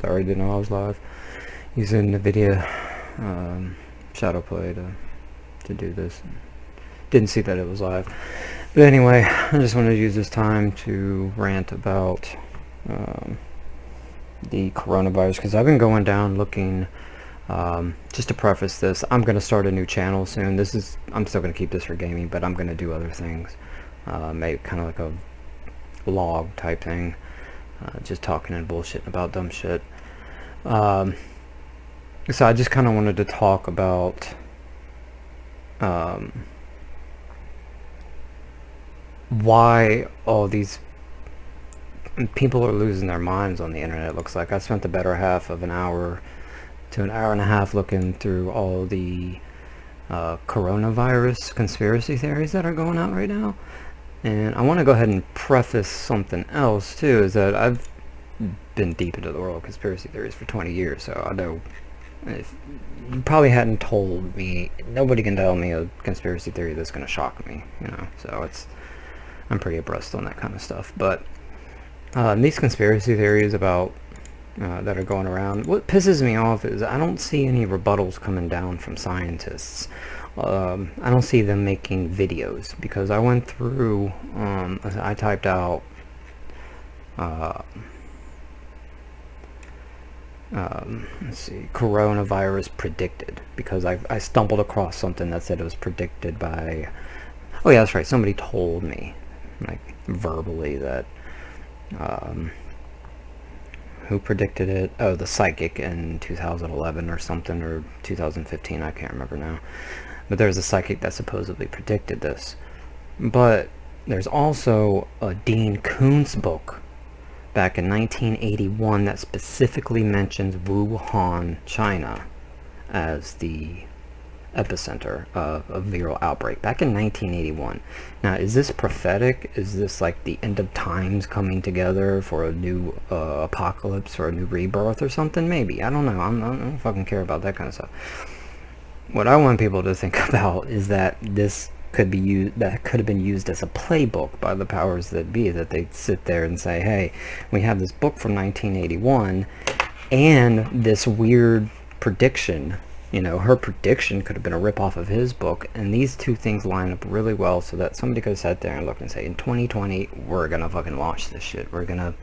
Sorry, didn't know I was live. Using the video shadow play to do this. Didn't see that it was live. But anyway, I just wanted to use this time to rant about the coronavirus, because I've been going down looking. Just to preface this, I'm going to start a new channel soon. I'm still going to keep this for gaming, but I'm going to do other things. Maybe kind of like a vlog type thing. Just talking and bullshitting about dumb shit. So I just kind of wanted to talk about why all these people are losing their minds on the internet. It looks like I spent the better half of an hour to an hour and a half looking through all the coronavirus conspiracy theories that are going out right now. And I want to go ahead and preface something else too, is that I've been deep into the world of conspiracy theories for 20 years, so I know if you probably hadn't told me, nobody can tell me a conspiracy theory that's going to shock me, you know, so I'm pretty abreast on that kind of stuff. But these conspiracy theories about that are going around, what pisses me off is I don't see any rebuttals coming down from scientists. I don't see them making videos, because I went through, I typed out let's see, coronavirus predicted, because I stumbled across something that said it was predicted by, oh yeah, that's right, somebody told me, like, verbally, that who predicted it? Oh, the psychic in 2011 or something, or 2015, I can't remember now. But there's a psychic that supposedly predicted this. But there's also a Dean Koontz book back in 1981 that specifically mentions Wuhan, China, as the epicenter of a viral outbreak back in 1981. Now, is this prophetic? Is this like the end of times coming together for a new apocalypse or a new rebirth or something? Maybe. I don't know. I don't fucking care about that kind of stuff. What I want people to think about is that this could be used, that could have been used as a playbook by the powers that be, that they'd sit there and say, hey, we have this book from 1981 and this weird prediction. You know, her prediction could have been a rip-off of his book, and these two things line up really well so that somebody could sit there and look and say, in 2020, we're gonna fucking launch this shit. We're gonna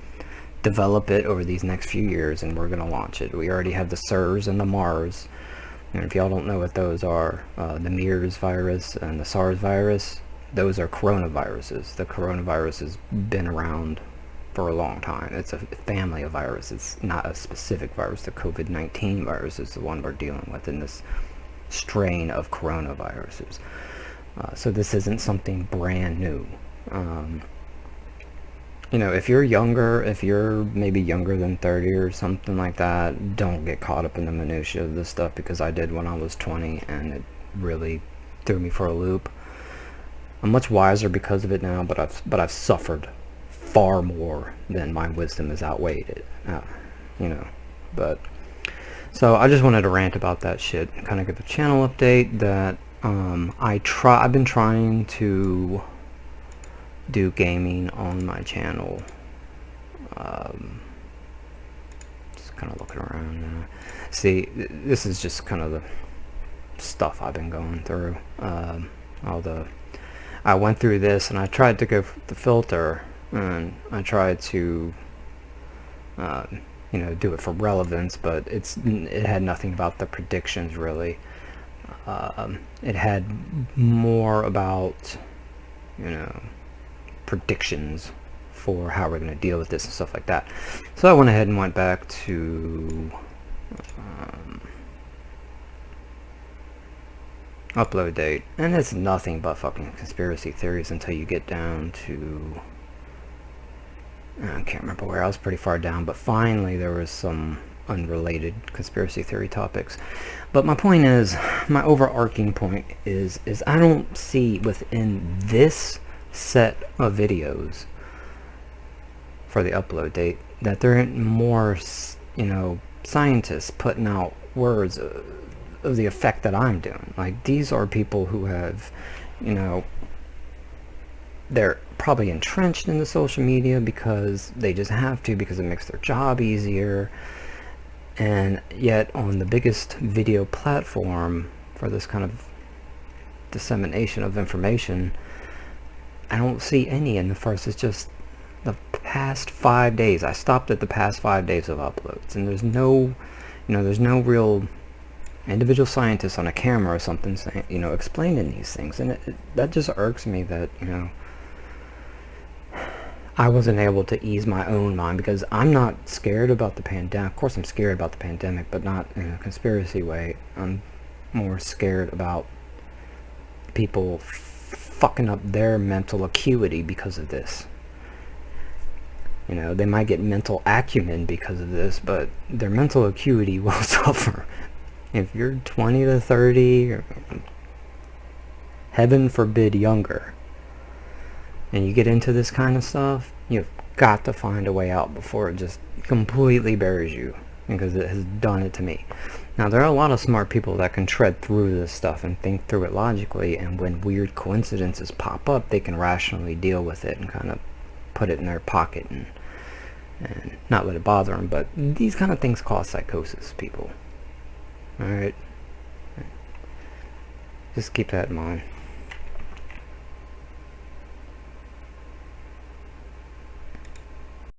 develop it over these next few years, and we're gonna launch it. We already have the SARS and the MARS. And if y'all don't know what those are, the MERS virus and the SARS virus, those are coronaviruses. The coronavirus has been around for a long time. It's a family of viruses. It's not a specific virus. The COVID-19 virus is the one we're dealing with in this strain of coronaviruses. So this isn't something brand new. You know, if you're younger, if you're maybe younger than 30 or something like that, don't get caught up in the minutiae of this stuff, because I did when I was 20, and it really threw me for a loop. I'm much wiser because of it now, but I've suffered far more than my wisdom has outweighed it, you know. But so I just wanted to rant about that shit, kind of give a channel update that I've been trying to do gaming on my channel. Just kind of looking around now. See, this is just kind of the stuff I've been going through. I went through this and I tried to go the filter, and I tried to you know, do it for relevance, but it had nothing about the predictions really. It had more about, you know, predictions for how we're going to deal with this and stuff like that. So I went ahead and went back to upload date, and it's nothing but fucking conspiracy theories until you get down to, I can't remember where, I was pretty far down, but finally there was some unrelated conspiracy theory topics. But my point is, my overarching point is I don't see within this set of videos for the upload date that there aren't more, you know, scientists putting out words of the effect that I'm doing. Like, these are people who have, you know, they're probably entrenched in the social media because they just have to, because it makes their job easier, And yet on the biggest video platform for this kind of dissemination of information, I don't see any. And the first is just the past 5 days. I stopped at the past 5 days of uploads, and there's no, there's no real individual scientist on a camera or something saying, explaining these things. And that just irks me that, I wasn't able to ease my own mind, because I'm not scared about the pandemic. Of course I'm scared about the pandemic, but not in a conspiracy way. I'm more scared about people fucking up their mental acuity because of this. They might get mental acumen because of this, but their mental acuity will suffer. If you're 20 to 30, or heaven forbid younger, and you get into this kind of stuff, you've got to find a way out before it just completely buries you, because it has done it to me. Now, there are a lot of smart people that can tread through this stuff and think through it logically, and when weird coincidences pop up, they can rationally deal with it and kind of put it in their pocket and not let it bother them. But these kind of things cause psychosis, people. Alright? Just keep that in mind.